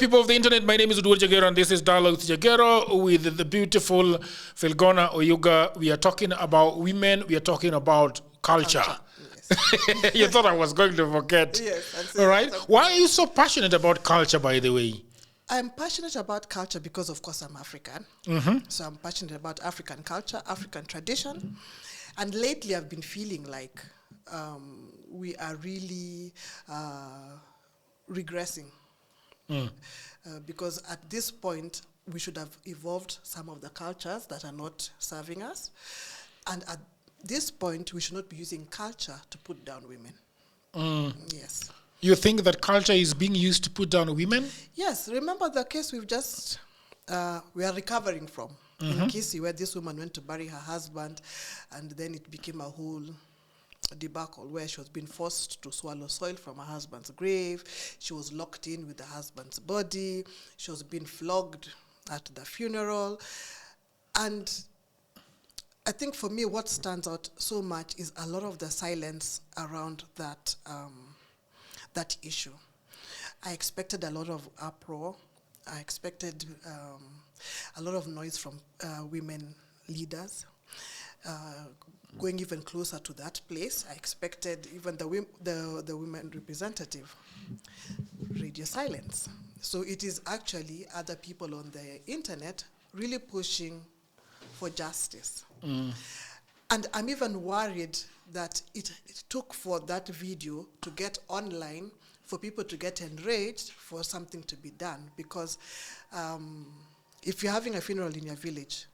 people of the internet. My name is Udwar Jagero, and this is Dialogue with Jagero with the beautiful Filgona Oyuga. We are talking about women. We are talking about culture. Yes. You thought I was going to forget. Yes. All right. Why are you so passionate about culture, by the way? I'm passionate about culture because, of course, I'm African. So I'm passionate about African culture, African tradition. And lately I've been feeling like we are really regressing. Because at this point, we should have evolved some of the cultures that are not serving us. And at this point, we should not be using culture to put down women. Yes. You think that culture is being used to put down women? Yes. Remember the case we are recovering from in Kisii, where this woman went to bury her husband, and then it became a whole debacle where she was being forced to swallow soil from her husband's grave. She was locked in with the husband's body. She was being flogged at the funeral. And I think for me, what stands out so much is a lot of the silence around that that issue. I expected a lot of uproar. I expected a lot of noise from women leaders. Going even closer to that place, I expected even the women representative radio silence. So it is actually other people on the internet really pushing for justice. And I'm even worried that it took for that video to get online, for people to get enraged, for something to be done. Because if you're having a funeral in your village,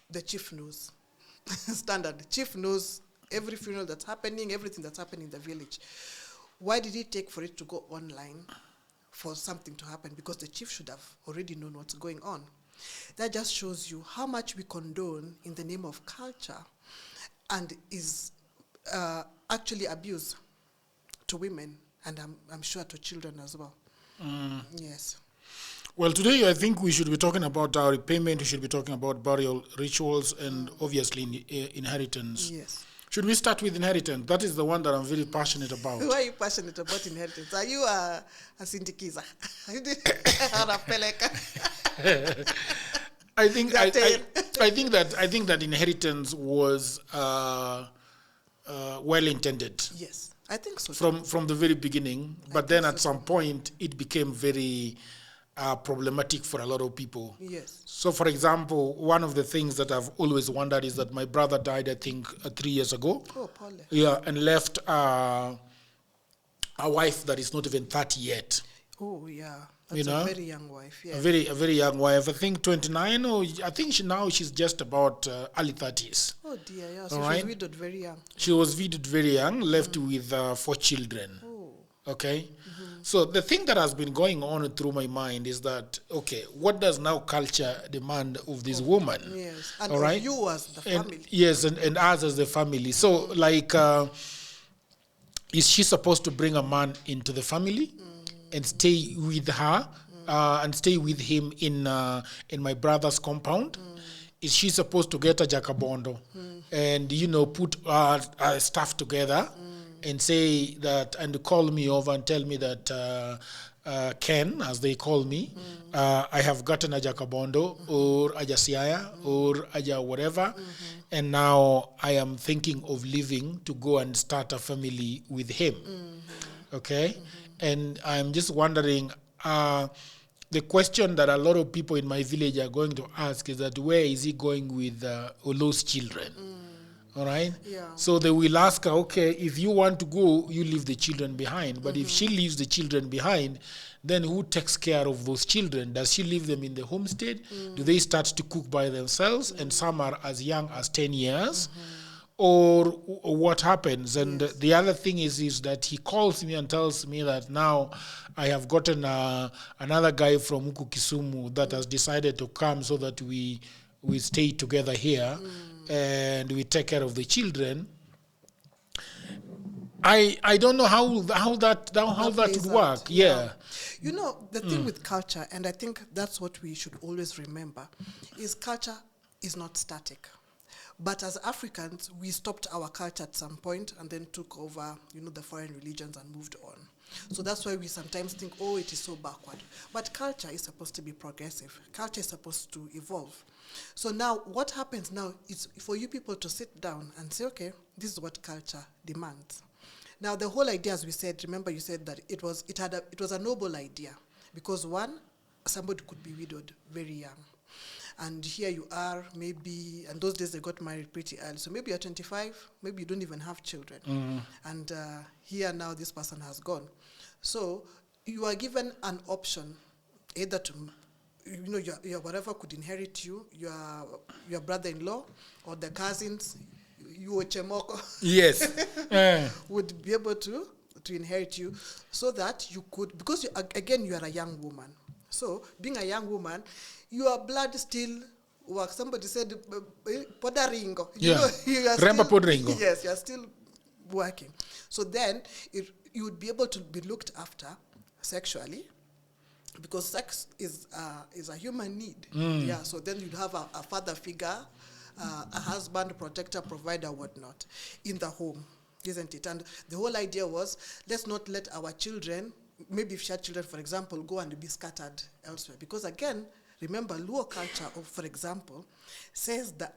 the chief knows. Standard. The chief knows every funeral that's happening, everything that's happening in the village. Why did it take for it to go online for something to happen? Because the chief should have already known what's going on. That just shows you how much we condone in the name of culture and is actually abuse to women, and I'm sure to children as well. Yes. Well, today I think we should be talking about dowry payment, we should be talking about burial rituals, and obviously inheritance. Yes. Should we start with inheritance? That is the one that I'm very passionate about. Why are you passionate about inheritance? Are you a sindikiza? I think that inheritance was well intended. Yes, I think so. From the very beginning, but then at some point it became very problematic for a lot of people. Yes. So, for example, one of the things that I've always wondered is that my brother died, I think, 3 years ago. Oh, Paul. Yeah, and left a wife that is not even 30 yet. Oh, yeah. That's a very young wife. Yeah. A very young wife. I think 29, or I think she's just about early 30s. Oh, dear. Yeah. So she was widowed very young. She was widowed very young, left with 4 children. Oh. Okay. So the thing that has been going on through my mind is that, okay, what does now culture demand of this woman? Yes, and all right? of you as the family. Yes, and us as the family. So, like, is she supposed to bring a man into the family and stay with her and stay with him in my brother's compound? Is she supposed to get a jakabondo and, put stuff together? And say that, and call me over and tell me that Ken, as they call me, I have gotten a jakabondo or a jasiaya or a whatever, and now I am thinking of leaving to go and start a family with him. Okay? And I'm just wondering, the question that a lot of people in my village are going to ask is that where is he going with Olo's children? All right? Yeah. So they will ask her, okay, if you want to go, you leave the children behind. But if she leaves the children behind, then who takes care of those children? Does she leave them in the homestead? Do they start to cook by themselves? And some are as young as 10 years. Or what happens? And the other thing is that he calls me and tells me that now I have gotten another guy from Huku Kisumu that has decided to come so that we stay together here and we take care of the children. I don't know how that would work. Yeah. The thing with culture, and I think that's what we should always remember, is culture is not static. But as Africans, we stopped our culture at some point and then took over, the foreign religions and moved on. So that's why we sometimes think, oh, it is so backward. But culture is supposed to be progressive. Culture is supposed to evolve. So now what happens now is for you people to sit down and say, okay, this is what culture demands. Now the whole idea, as we said, remember you said that it was a noble idea because one, somebody could be widowed very young. And here you are, maybe, and those days they got married pretty early. So maybe you're 25, maybe you don't even have children. Mm-hmm. And here now this person has gone. So you are given an option, either to, your whatever could inherit you, your brother-in-law or the cousins, you or Chemoko. Yes. would be able to inherit you so that you could, because again, you are a young woman. So being a young woman, your blood still works. Somebody said, podaringo. You are still, podaringo. Yes, you are still working. So then you would be able to be looked after sexually because sex is a human need. Mm. Yeah. So then you'd have a father figure, a husband, protector, provider, whatnot, in the home, isn't it? And the whole idea was, let's not let our children, maybe if she had children, for example, go and be scattered elsewhere. Because again, remember, Luo culture, for example, says that,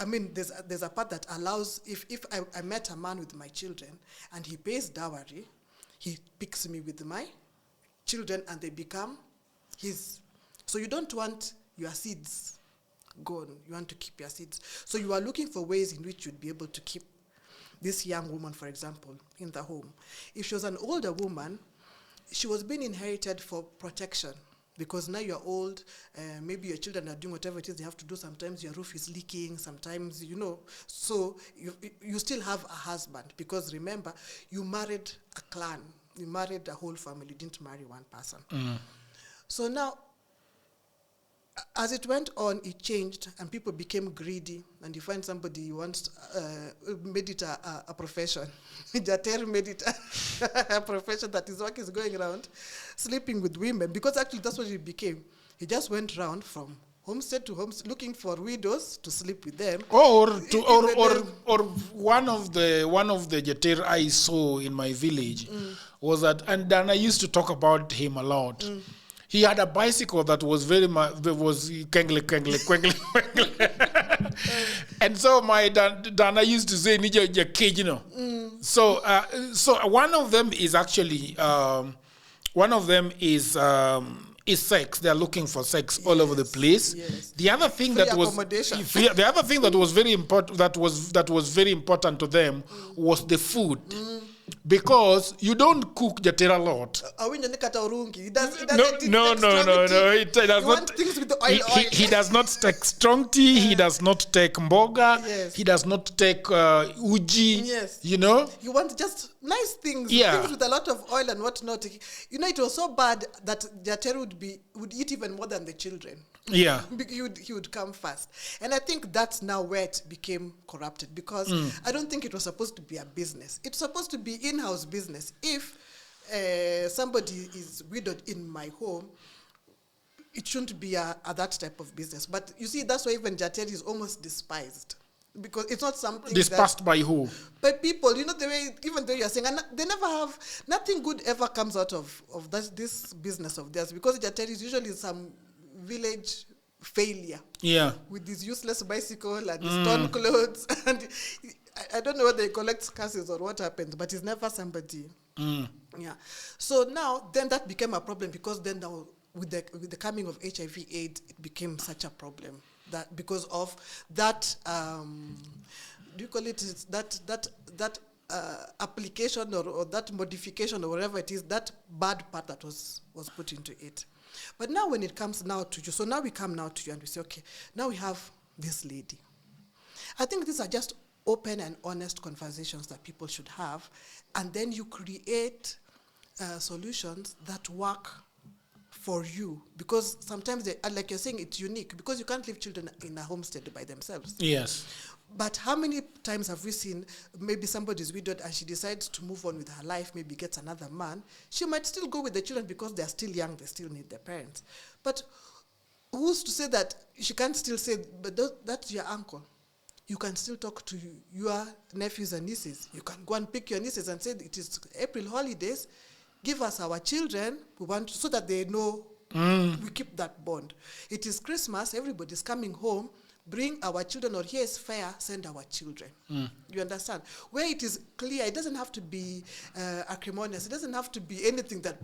there's a part that allows, if I met a man with my children and he pays dowry, he picks me with my children and they become his. So you don't want your seeds gone. You want to keep your seeds. So you are looking for ways in which you'd be able to keep this young woman, for example, in the home. If she was an older woman, she was being inherited for protection because now you're old, maybe your children are doing whatever it is they have to do. Sometimes your roof is leaking, sometimes, so you still have a husband because remember, you married a clan, you married a whole family, you didn't marry one person. Mm. So now, as it went on, it changed and people became greedy and you find somebody who wants made it a profession. Jater made it a profession that his work is going around sleeping with women because actually that's what it became. He just went around from homestead to homestead looking for widows to sleep with them. Or one of the Jater I saw in my village was that, and then I used to talk about him a lot. Mm. He had a bicycle that was was kengle. And so my Dana used to say, "Nija cage, So one of them is actually is sex. They're looking for sex all over the place. Yes. The other thing that was very important that was very important to them was the food. Because you don't cook Jatera a lot. He does not take strong tea. He does not take mboga. Yes. He does not take uji. Yes. You want just nice things. Yeah. Things with a lot of oil and whatnot. It was so bad that Jatera would eat even more than the children. Yeah. He would come first. And I think that's now where it became corrupted because I don't think it was supposed to be a business. It's supposed to be in-house business. If somebody is widowed in my home, it shouldn't be a that type of business. But you see, that's why even Jateri is almost despised. Because it's not something dispersed by who? By people. The way, even though you're saying, and they never have, nothing good ever comes out of this business of theirs. Because Jateri is usually some village failure. Yeah. With this useless bicycle and his torn clothes. And I don't know whether he collects curses or what happens, but he's never somebody. Yeah. So now, then that became a problem because then now, with the coming of HIV/AIDS, it became such a problem. That because of that, do you call it that application or that modification or whatever it is, that bad part that was put into it. But now when it comes now to you, so now we come now to you and we say, okay, now we have this lady. I think these are just open and honest conversations that people should have, and then you create solutions that work for you, because sometimes like you're saying, it's unique because you can't leave children in a homestead by themselves. Yes. But how many times have we seen maybe somebody's widowed and she decides to move on with her life, maybe gets another man. She might still go with the children because they're still young, they still need their parents. But who's to say that she can't still say, but that's your uncle. you can still talk to your nephews and nieces. You can go and pick your nieces and say, it is April holidays, give us our children, we want so that they know we keep that bond. It is Christmas, everybody's coming home, bring our children, or here's fair, send our children. You understand? Where it is clear, it doesn't have to be acrimonious, it doesn't have to be anything that...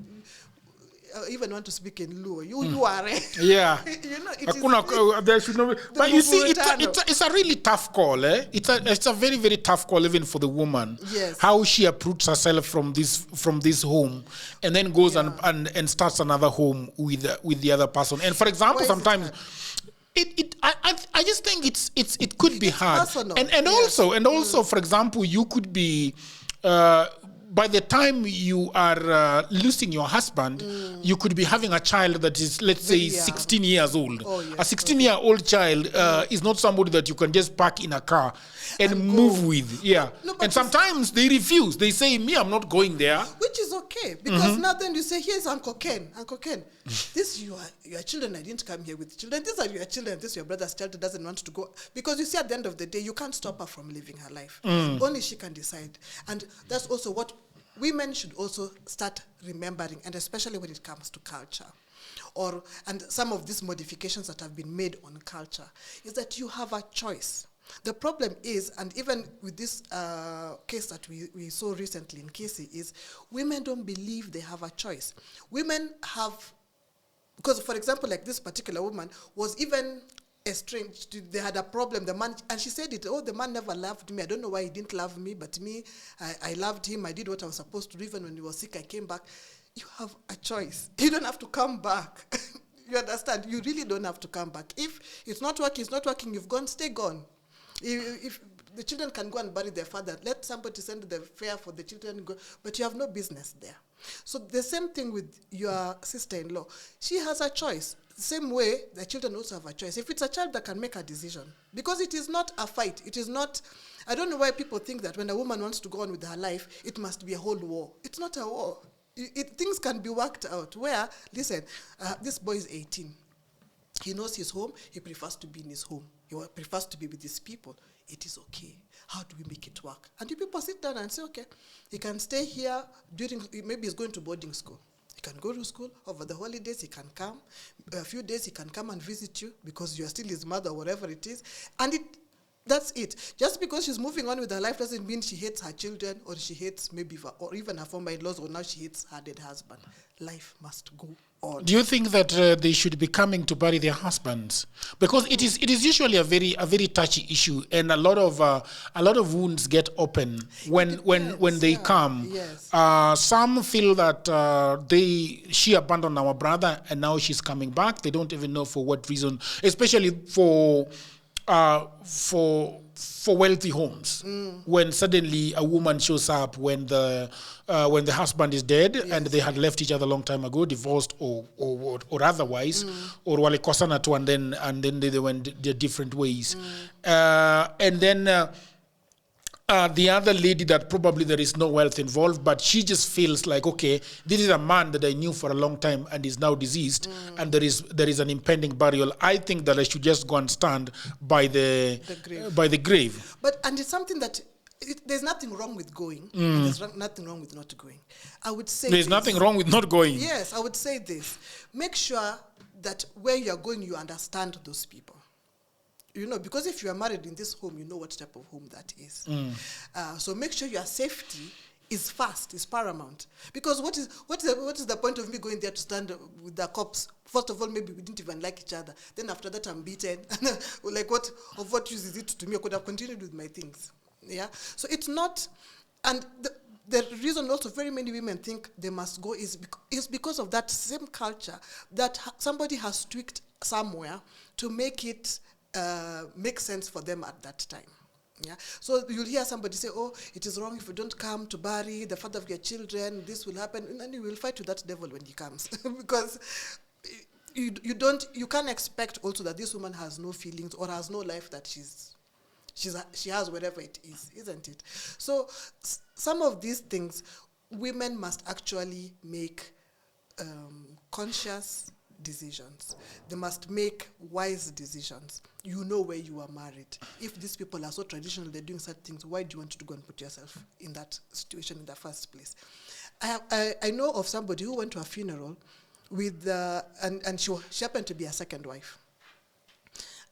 even want to speak in Luo. You are. Yeah. You know, there should not be, but you see, it's a really tough call. It's a very, very tough call even for the woman. Yes. How she uproots herself from this home and then goes and starts another home with the other person. And for example, sometimes I just think it could be hard. Personal. And also, for example, you could be by the time you are losing your husband, you could be having a child that is, let's say, 16 years old. Oh, yes. A 16-year-old child is not somebody that you can just park in a car and move with. Yeah. No, and sometimes they refuse. They say, me, I'm not going there. Which is okay, because now then you say, here's Uncle Ken. Uncle Ken, this your children, I didn't come here with children. These are your children. This is your brother's child who doesn't want to go. Because you see, at the end of the day, you can't stop her from living her life. Only she can decide. And that's also what women should also start remembering, and especially when it comes to culture. And some of these modifications that have been made on culture, is that you have a choice. The problem is, and even with this case that we saw recently in Casey, is women don't believe they have a choice. Women have, because for example, like this particular woman was even estranged. They had a problem, the man, and she said it, the man never loved me. I don't know why he didn't love me, but me, I loved him. I did what I was supposed to do. Even when he was sick, I came back. You have a choice. You don't have to come back. You understand? You really don't have to come back. If it's not working, you've gone, stay gone. If the children can go and bury their father, let somebody send the fare for the children, go, but you have no business there. So the same thing with your sister-in-law. She has a choice. Same way, the children also have a choice. If it's a child that can make a decision, because it is not a fight. It is not, I don't know why people think that when a woman wants to go on with her life, it must be a whole war. It's not a war. Things can be worked out where, listen, this boy is 18. He knows his home. He prefers to be in his home. He prefers to be with his people. It is okay. How do we make it work? And you people sit down and say, okay, he can stay here maybe he's going to boarding school. He can go to school over the holidays. He can come. A few days he can come and visit you because you are still his mother or whatever it is. And that's it. Just because she's moving on with her life doesn't mean she hates her children or she hates or even her former in-laws, or now she hates her dead husband. Life must go on. Do you think that they should be coming to bury their husbands? Because it is usually a very touchy issue, and a lot of wounds get open when they come. Yes. Some feel that she abandoned our brother and now she's coming back. They don't even know for what reason, especially for wealthy homes, when suddenly a woman shows up when the husband is dead, and they had left each other a long time ago, divorced or otherwise, or walikosana tu, and then they went their different ways, and then the other lady that probably there is no wealth involved, but she just feels like, okay, this is a man that I knew for a long time and is now deceased, and there is an impending burial. I think that I should just go and stand by the grave. And it's something that there's nothing wrong with going. And there's nothing wrong with not going. I would say there's nothing wrong with not going. Yes, I would say this: make sure that where you are going, you understand those people. You know, because if you are married in this home, you know what type of home that is. So make sure your safety is paramount. Because what is the point of me going there to stand with the cops? First of all, maybe we didn't even like each other. Then after that, I'm beaten. Like what use is it to me? I could have continued with my things. Yeah. So it's not, and the reason also very many women think they must go is because of that same culture that somebody has tweaked somewhere to make it make sense for them at that time. Yeah. So you'll hear somebody say, oh, it is wrong if you don't come to bury the father of your children, this will happen, and then you will fight with that devil when he comes. Because you can't expect also that this woman has no feelings or has no life that she has, wherever it is, isn't it? So some of these things women must actually make conscious decisions. They must make wise decisions. You know where you are married. If these people are so traditional, they're doing such things, why do you want to go and put yourself in that situation in the first place? I know of somebody who went to a funeral with, and she happened to be a second wife.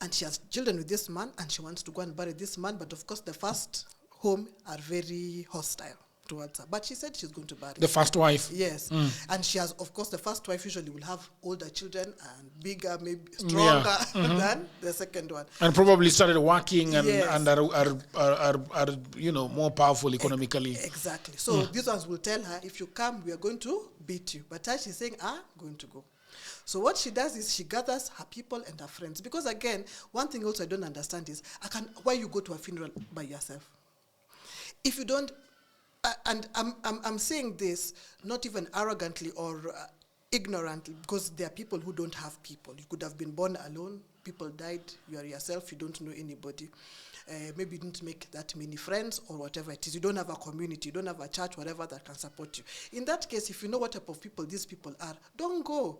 And she has children with this man, and she wants to go and bury this man, but of course the first home are very hostile towards her. But she said she's going to bury the first wife. Yes. And she has, of course, the first wife usually will have older children and bigger, maybe stronger than the second one. And probably started working and, Yes. and are you know, more powerful economically. Exactly. So these ones will tell her, if you come, we are going to beat you. But as she's saying, I'm going to go. So what she does is she gathers her people and her friends. Because again, one thing also I don't understand is, why you go to a funeral by yourself? If you don't, and I'm saying this not even arrogantly or ignorantly, because there are people who don't have people. You could have been born alone, people died, you are yourself, you don't know anybody. Maybe you didn't make that many friends or whatever it is. You don't have a community, you don't have a church, whatever that can support you. In that case, if you know what type of people these people are, don't go.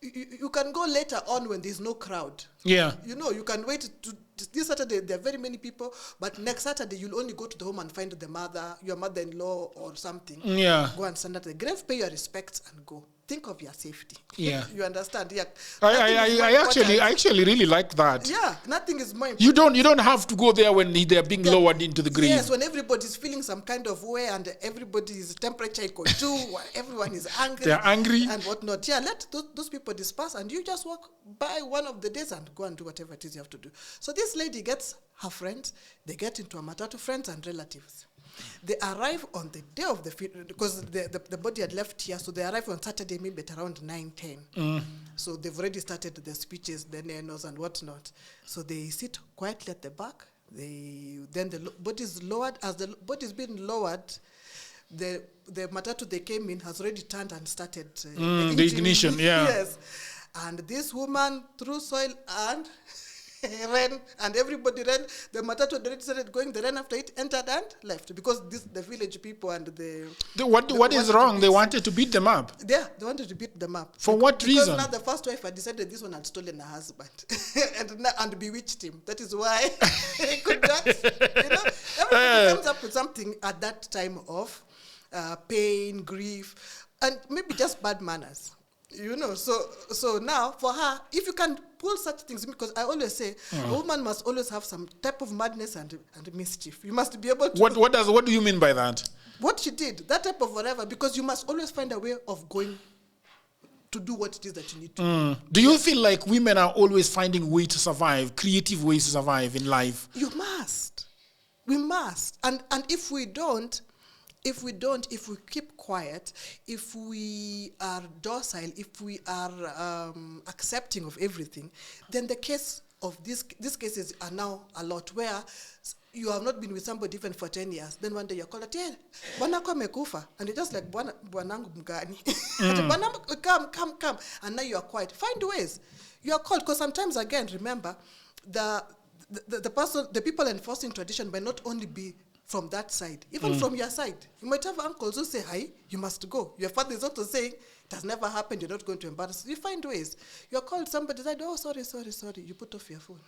You can go later on when there's no crowd. Yeah. You know, you can wait to this Saturday. There are very many people, but next Saturday you'll only go to the home and find your mother-in-law or something. Yeah. Go and stand at the grave, pay your respects, and go. Think of your safety. Yeah. You understand? Yeah. I actually really like that. Yeah. Nothing is more important. You don't have to go there when they're being lowered into the grave. Yes, when everybody's feeling some kind of way and everybody's temperature equal to, everyone is angry. They're angry and whatnot. Yeah, let those people disperse, and you just walk by one of the days and go and do whatever it is you have to do. So this lady gets her friends. They get into a matatu, friends and relatives. They arrive on the day of the funeral, because the body had left here, so they arrive on Saturday, maybe at around 9:10. So they've already started the speeches, the nanos and whatnot. So they sit quietly at the back. Then the body is lowered. As the body is being lowered, the matatu they came in has already turned and started the ignition. Yeah. Yes. And this woman threw soil and ran, and everybody ran. The matatu already started going. They ran after it, entered and left, because the village people and what is wrong? They wanted to beat them up. Yeah, they wanted to beat them up. For what reason? Because now the first wife had decided this one had stolen her husband and bewitched him. That is why he could not. Everybody comes up with something at that time of pain, grief, and maybe just bad manners. So now for her, if you can pull such things, because I always say a woman must always have some type of madness and mischief. You must be able to. What do you mean by that? What she did, that type of whatever, because you must always find a way of going to do what it is that you need to do. Do you feel like women are always finding ways to survive, creative ways to survive in life? You must. We must. And if we don't, if we keep quiet, if we are docile, if we are accepting of everything, then the case of these cases are now a lot, where you have not been with somebody even for 10 years. Then one day you're called, bwanako amekufa. And you're just like, bwanangu mgani. Come. And now you are quiet. Find ways. You are called, because sometimes, again, remember, the people enforcing tradition may not only be from that side, even from your side. You might have uncles who say, hi, you must go. Your father is also saying, it has never happened, you're not going to embarrass. You find ways. You're called, somebody said, oh, sorry. You put off your phone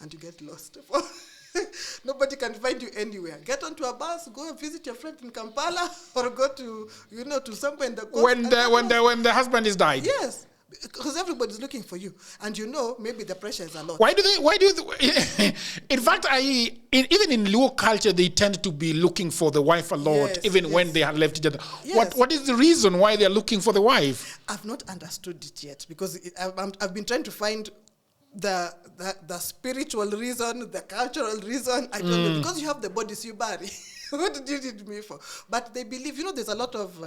and you get lost. Nobody can find you anywhere. Get onto a bus, go visit your friend in Kampala, or go to, to somewhere in the coast. When the husband is died. Yes. Because everybody's looking for you, and maybe the pressure is a lot. Why do they? In fact, even in Luo culture, they tend to be looking for the wife a lot, even when they have left each other. Yes. What is the reason why they are looking for the wife? I've not understood it yet, because I've been trying to find the spiritual reason, the cultural reason. I don't know, because you have the bodies you bury. What did you need me for? But they believe, there's a lot of.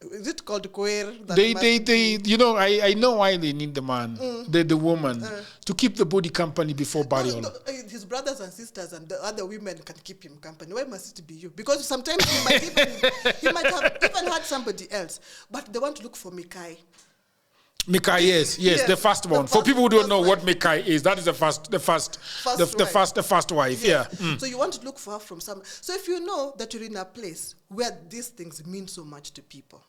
Is it called queer? I know why they need the man, the woman, to keep the body company before burial. No, his brothers and sisters and the other women can keep him company. Why must it be you? Because sometimes he might have even had somebody else, but they want to look for Mikai. Mikai, yes, the first one. For people who don't know what Mikai is, that is the first wife. Yes. Yeah. So you want to look for her from some. So if you know that you're in a place where these things mean so much to people,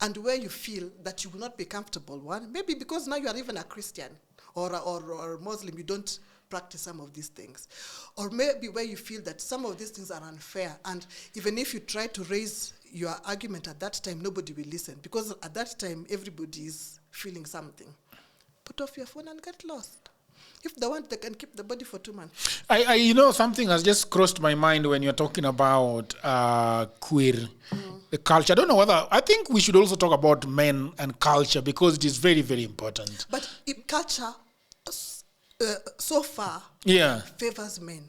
and where you feel that you will not be comfortable, one, maybe because now you are even a Christian or a Muslim, you don't practice some of these things. Or maybe where you feel that some of these things are unfair, and even if you try to raise your argument at that time, nobody will listen, because at that time, everybody is feeling something. Put off your phone and get lost. If they want, they can keep the body for 2 months. Something has just crossed my mind when you're talking about queer the culture. I don't know whether, I think we should also talk about men and culture, because it is very, very important. But if culture, so far, favors men.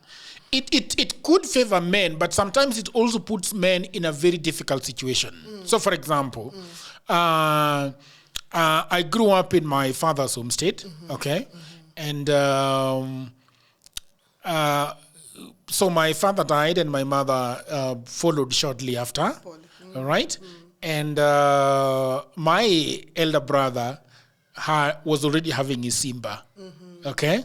It could favor men, but sometimes it also puts men in a very difficult situation. So, for example, I grew up in my father's home state, okay? And so my father died and my mother followed shortly after, all right? And my elder brother was already having his Simba, okay?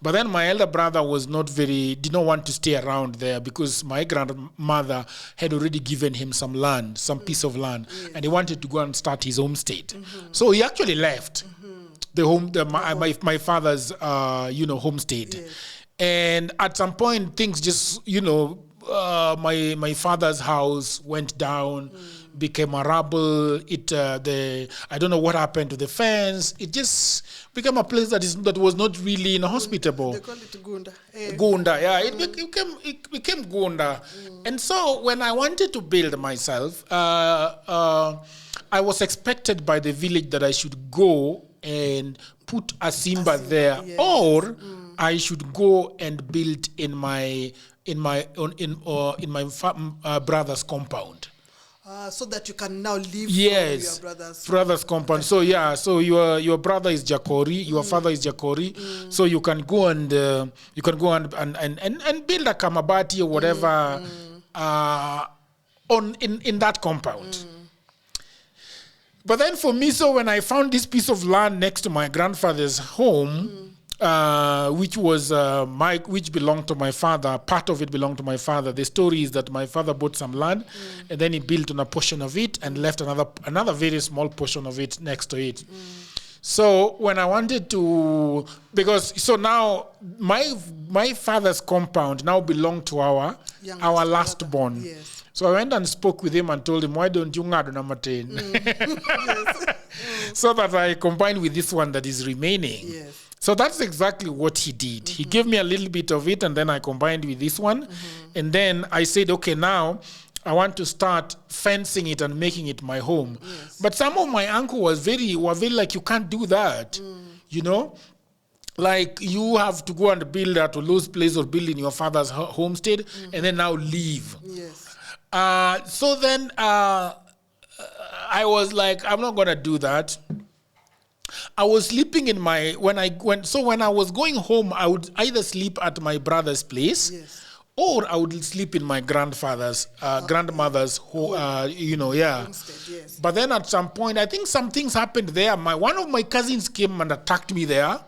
But then my elder brother did not want to stay around there, because my grandmother had already given him some land, some piece of land, and he wanted to go and start his homestead. So he actually left my father's, homestead. Yes. And at some point, things just, my father's house went down, became a rubble. I don't know what happened to the fence. It just became a place that was not really inhospitable. They call it Gunda. Gunda, yeah. It became Gunda. And so when I wanted to build myself, I was expected by the village that I should go and put a Simba there, yes. Or I should go and build in my brother's compound. So that you can now live yes, from your brother's compound. So your brother is Jakori, your father is Jakori. So you can go and build a kamabati or whatever in that compound. But then for me, so when I found this piece of land next to my grandfather's home, which belonged to my father, part of it belonged to my father. The story is that my father bought some land, and then he built on a portion of it and left another very small portion of it next to it. So when I wanted to, so now my father's compound now belonged to our last born. Yes. So I went and spoke with him and told him, why don't you ngado na maten? So that I combined with this one that is remaining. Yes. So that's exactly what he did. He gave me a little bit of it, and then I combined with this one. And then I said, okay, now I want to start fencing it and making it my home. Yes. But some of my uncle were very like, you can't do that, Like, you have to go and build at a low place or build in your father's homestead, and then now leave. Yes. So then I was like, I'm not going to do that. I was sleeping when I was going home, I would either sleep at my brother's place, yes, or I would sleep in my grandmother's homestead, yes. But then at some point, I think some things happened there. One of my cousins came and attacked me there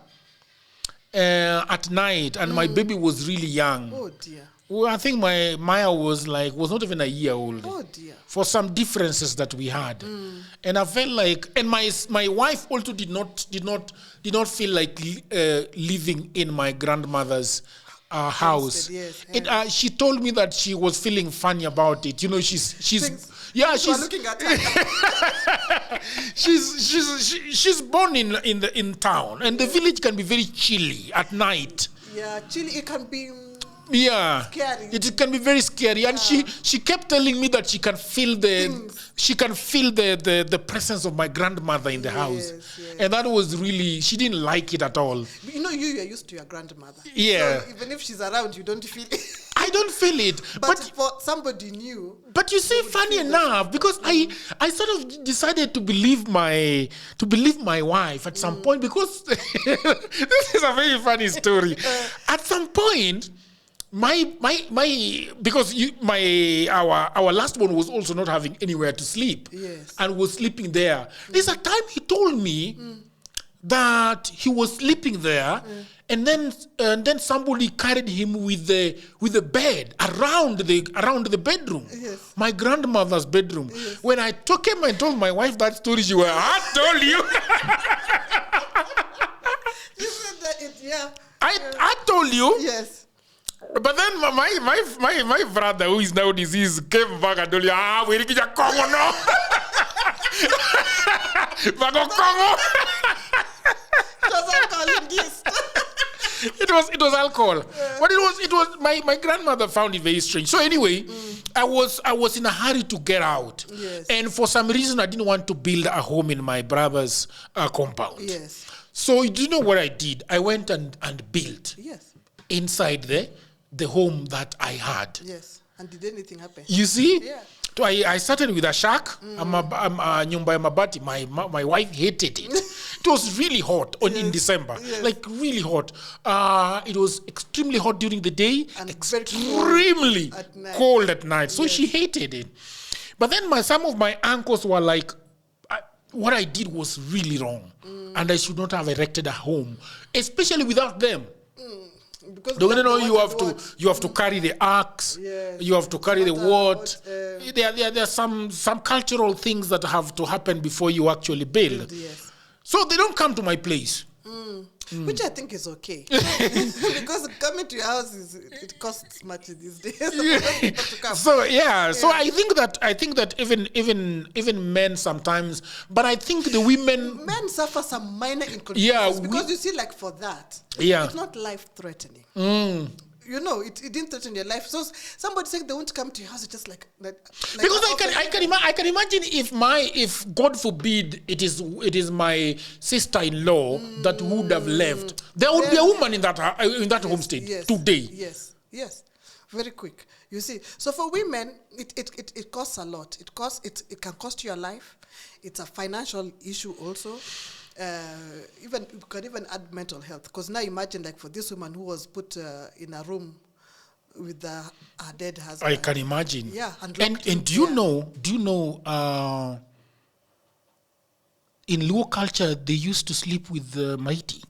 at night, and my baby was really young. Oh dear. Well, I think my Maya was not even a year old. Oh dear. For some differences that we had. And I felt like, and my wife also did not feel like living in my grandmother's house. Yes, she told me that she was feeling funny about it. She's looking at her. she's born in town, and the village can be very chilly at night. Yeah, chilly. It can be. Yeah, scary. It can be very scary, and she kept telling me that she can feel the presence of my grandmother in the house, yes. And that was really, she didn't like it at all. You're used to your grandmother. Yeah. So even if she's around, you don't feel it. I don't feel it. But for somebody new. But you see, funny enough, because I sort of decided to believe my wife at some point, because this is a very funny story. At some point, because our last one was also not having anywhere to sleep, yes, and was sleeping there. There's a time he told me that he was sleeping there, and then somebody carried him with the bed around the bedroom. Yes. My grandmother's bedroom. Yes. When I took him and told my wife that story, she went, "I told you." You said that yeah. I told you. Yes. But then my brother, who is now deceased, came back and told you, we need to Congo no. Bago Congo. It was alcohol. But it was my grandmother found it very strange. So anyway, I was in a hurry to get out. Yes. And for some reason I didn't want to build a home in my brother's compound. Yes. So do you know what I did? I went and built inside the home that I had. Yes. And did anything happen? You see? Yeah. So I started with a shack. Nyumba ya mabati. My wife hated it. It was really hot in December. Yes. Like really hot. It was extremely hot during the day. And extremely cold at night. So she hated it. But then some of my uncles were like, what I did was really wrong. And I should not have erected a home. Especially without them. Because you have to carry the axe, you have to carry the wood. There are some cultural things that have to happen before you actually build. Yes. So they don't come to my place. Which I think is okay. Because coming to your house it costs much these days. So I think that even men sometimes, but I think the women suffer some minor inconveniences because you see, like for that, it's not life threatening. You know, it didn't threaten your life. So somebody saying they won't come to your house, it's just like because I can imagine if God forbid it is my sister-in-law that would have left, there would be a woman in that homestead today. Yes, very quick. You see, so for women, it costs a lot. It can cost you your life. It's a financial issue also. You can even add mental health, because now imagine, like, for this woman who was put in a room with her dead husband. I can imagine. Yeah, and do you know in Luo culture they used to sleep with the maiti?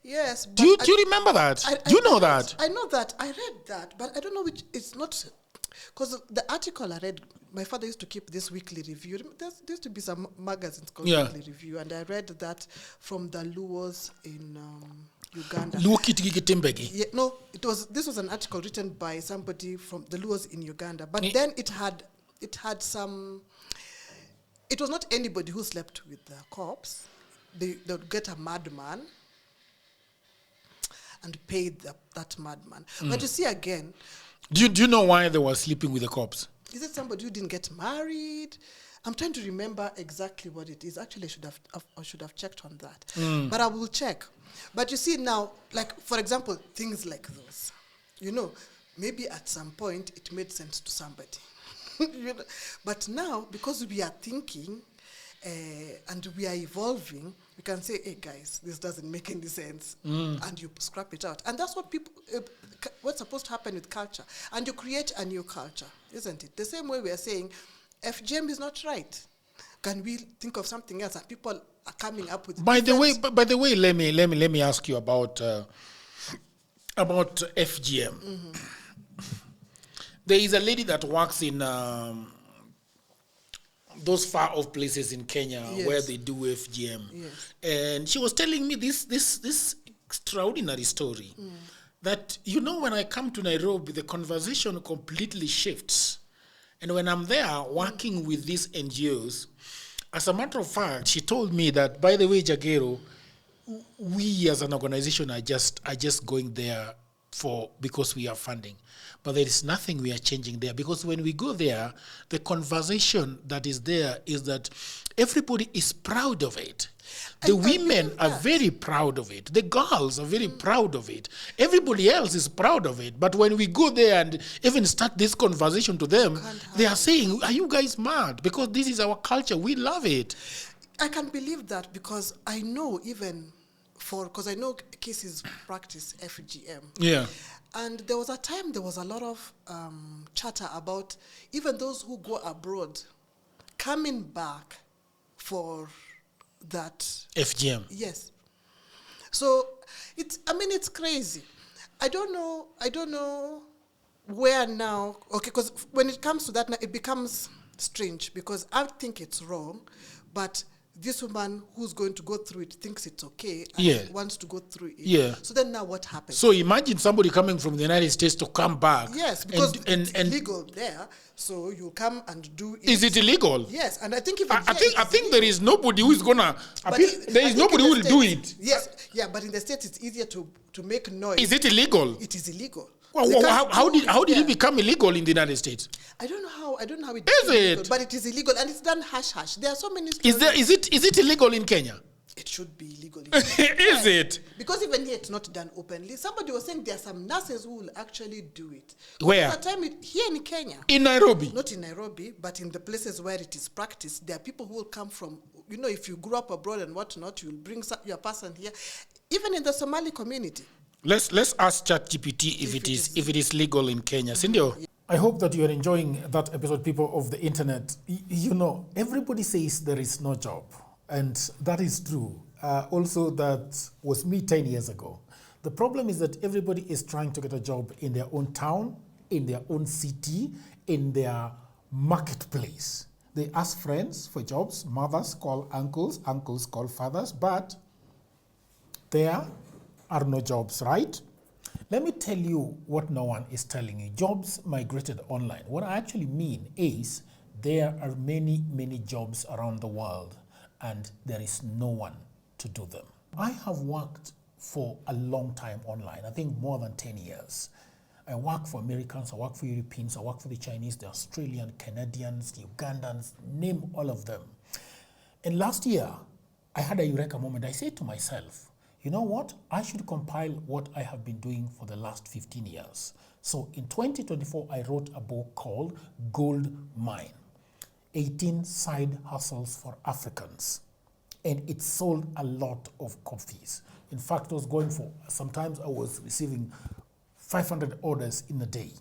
Yes. Do you remember that? Do you know that? I know that. I read that, but I don't know which. It's not, because the article I read. My father used to keep this weekly review. There used to be some magazines called Weekly Review, and I read that from the Luos in Uganda. No, this was an article written by somebody from the Luos in Uganda. But then it had some. It was not anybody who slept with the corpse. They would get a madman and paid that madman. But you see again. Do you know why they were sleeping with the corpse? Is it somebody who didn't get married? I'm trying to remember exactly what it is. Actually, I should have checked on that. But I will check. But you see now, like, for example, things like those. You know, maybe at some point it made sense to somebody. You know? But now, because we are thinking and we are evolving, we can say, hey, guys, this doesn't make any sense. And you scrap it out. And that's what what's supposed to happen with culture. And you create a new culture, isn't it? The same way we are saying, FGM is not right. Can we think of something else? And people are coming up with. By the way, let me ask you about FGM. Mm-hmm. There is a lady that works in those far off places in Kenya where they do FGM, and she was telling me this extraordinary story. That, you know, when I come to Nairobi, the conversation completely shifts. And when I'm there working with these NGOs, as a matter of fact, she told me that, by the way, Jagero, we as an organization are just going there because we have funding. But there is nothing we are changing there, because when we go there, the conversation that is there is that everybody is proud of it. The women are very proud of it. The girls are very proud of it. Everybody else is proud of it. But when we go there and even start this conversation to them, they are saying, are you guys mad? Because this is our culture. We love it. I can believe that, because I know because I know cases practice FGM. Yeah. And there was a time there was a lot of chatter about even those who go abroad coming back for that FGM. Yes. So it's crazy. I don't know where now. Okay, because when it comes to that, now it becomes strange because I think it's wrong, but this woman who's going to go through it thinks it's okay and wants to go through it. Yeah. So then now what happens? So imagine somebody coming from the United States to come back. Yes, because it's illegal there. So you come and do it. Is it illegal? Yes, and I think even I think there is nobody who is gonna appeal. There is nobody who will do it. Yes, yeah, but in the States it's easier to make noise. Is it illegal? It is illegal. Well, how did it become illegal in the United States? I don't know how it is illegal, it? but it is illegal and it's done hush. There are so many Is it illegal in Kenya? It should be illegal in Kenya. Is it? Because even here it's not done openly. Somebody was saying there are some nurses who will actually do it. Where? At the time here in Kenya. In Nairobi? Not in Nairobi, but in the places where it is practiced. There are people who will come from, if you grew up abroad and whatnot, you'll bring your person here. Even in the Somali community. Let's ask ChatGPT if it is legal in Kenya. Sindio? Yeah. I hope that you are enjoying that episode, people of the internet. Everybody says there is no job, and that is true. Also, that was me 10 years ago. The problem is that everybody is trying to get a job in their own town, in their own city, in their marketplace. They ask friends for jobs. Mothers call uncles, uncles call fathers, but there are no jobs, right? Let me tell you what no one is telling you. Jobs migrated online. What I actually mean is there are many, many jobs around the world and there is no one to do them. I have worked for a long time online, I think more than 10 years. I work for Americans, I work for Europeans, I work for the Chinese, the Australian, Canadians, the Ugandans, name all of them. And last year, I had a eureka moment. I said to myself, you know what? I should compile what I have been doing for the last 15 years. So in 2024, I wrote a book called Gold Mine, 18 Side Hustles for Africans. And it sold a lot of copies. In fact, sometimes I was receiving 500 orders in a day.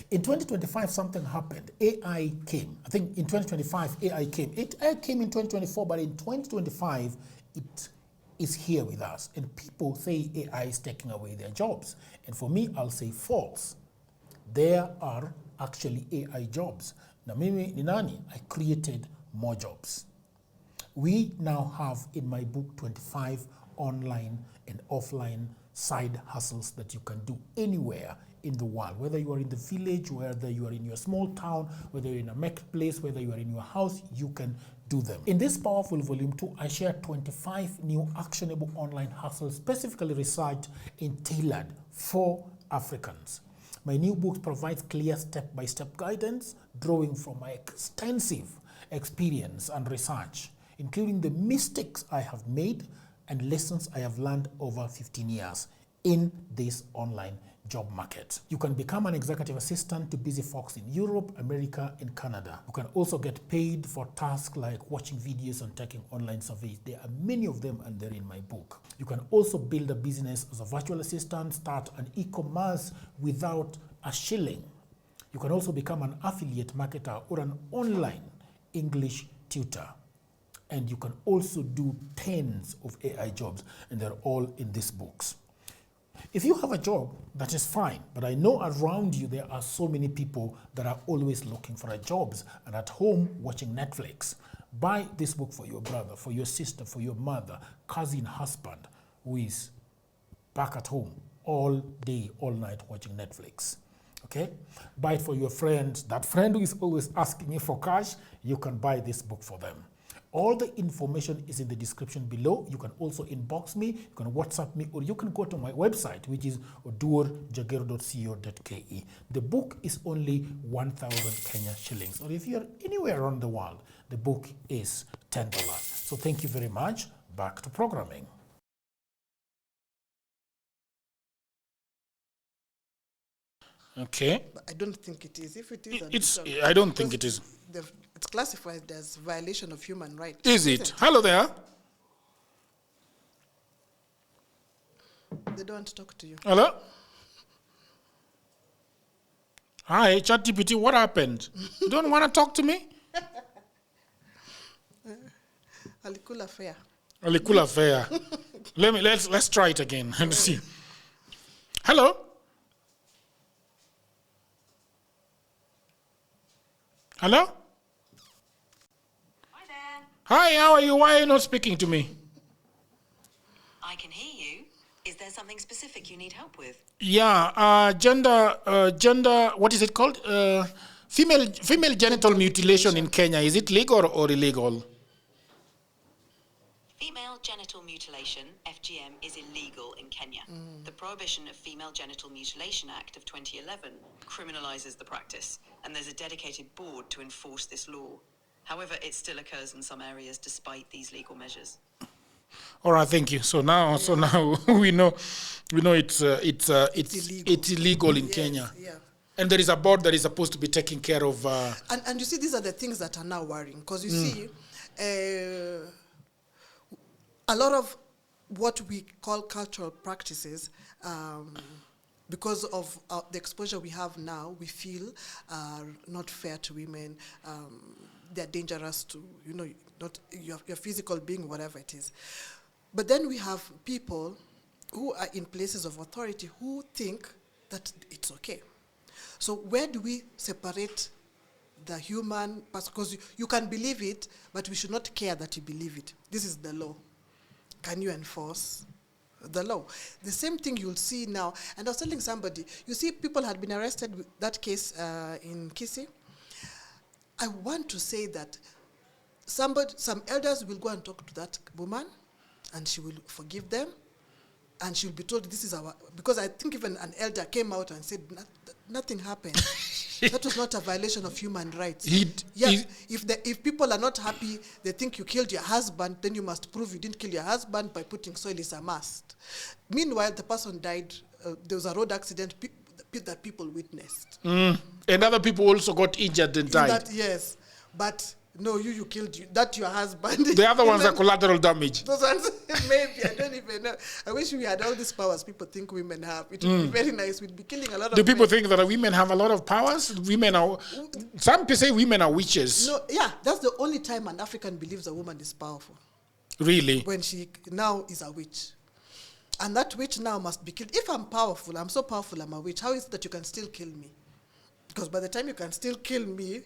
In 2025, something happened. AI came. I think in 2025, AI came. AI came in 2024, but in 2025, it is here with us. And people say AI is taking away their jobs. And for me, I'll say false. There are actually AI jobs. Na mimi ni nani? I created more jobs. We now have in my book 25 online and offline side hustles that you can do anywhere in the world, whether you are in the village, whether you are in your small town, whether you're in a marketplace, whether you are in your house, you can do them. In this powerful volume 2, I share 25 new actionable online hustles specifically researched and tailored for Africans. My new book provides clear step-by-step guidance, drawing from my extensive experience and research, including the mistakes I have made and lessons I have learned over 15 years in this online job market. You can become an executive assistant to busy folks in Europe, America, and Canada. You can also get paid for tasks like watching videos and taking online surveys. There are many of them and they're in my book. You can also build a business as a virtual assistant, start an e-commerce without a shilling. You can also become an affiliate marketer or an online English tutor. And you can also do tens of AI jobs, and they're all in these books. If you have a job, that is fine, but I know around you there are so many people that are always looking for jobs and at home watching Netflix. Buy this book for your brother, for your sister, for your mother, cousin, husband, who is back at home all day, all night watching Netflix. Okay? Buy it for your friends. That friend who is always asking you for cash, you can buy this book for them. All the information is in the description below. You can also inbox me, you can WhatsApp me, or you can go to my website, which is oduorjagero.co.ke. The book is only 1,000 Kenya shillings. Or if you're anywhere around the world, the book is $10. So thank you very much. Back to programming. Okay. But I don't think it is. If it is, I don't think it is. It's classified as violation of human rights. Is it? Hello there. They don't want to talk to you. Hello? Hi, ChatGPT, what happened? You don't want to talk to me? Alikula fair. Alikula fair. Let's try it again. Let's see. Hello. Hello. Hi there. Hi. How are you? Why are you not speaking to me? I can hear you. Is there something specific you need help with? Yeah. Gender. What is it called? Female genital mutilation in Kenya. Is it legal or illegal? Female genital mutilation, FGM, is illegal in Kenya. The Prohibition of Female Genital Mutilation Act of 2011 criminalizes the practice, and there's a dedicated board to enforce this law. However, it still occurs in some areas despite these legal measures. All right, thank you. So now we know it's illegal in Kenya. Yeah. And there is a board that is supposed to be taking care of. And you see, these are the things that are now worrying, because you see, a lot of what we call cultural practices, because of the exposure we have now, we feel are not fair to women. They're dangerous to, not your physical being, whatever it is. But then we have people who are in places of authority who think that it's okay. So where do we separate the human, because you can believe it, but we should not care that you believe it. This is the law. Can you enforce the law? The same thing you'll see now. And I was telling somebody, you see, people had been arrested with that case in Kisii. I want to say that some elders will go and talk to that woman, and she will forgive them, and she'll be told this is our, because I think even an elder came out and said nothing happened. That was not a violation of human rights. If people are not happy, they think you killed your husband, then you must prove you didn't kill your husband by putting soil is a must. Meanwhile, the person died. There was a road accident that people witnessed. And other people also got injured and died. Yes, but no, you killed that your husband. The other ones are collateral damage. Those ones, maybe, I don't even know. I wish we had all these powers people think women have. It would be very nice. We'd be killing a lot of Do people men. think that women have a lot of powers? Some people say women are witches. No, yeah, that's the only time an African believes a woman is powerful. Really? When she now is a witch. And that witch now must be killed. If I'm powerful, I'm so powerful, I'm a witch, how is it that you can still kill me? Because by the time you can still kill me,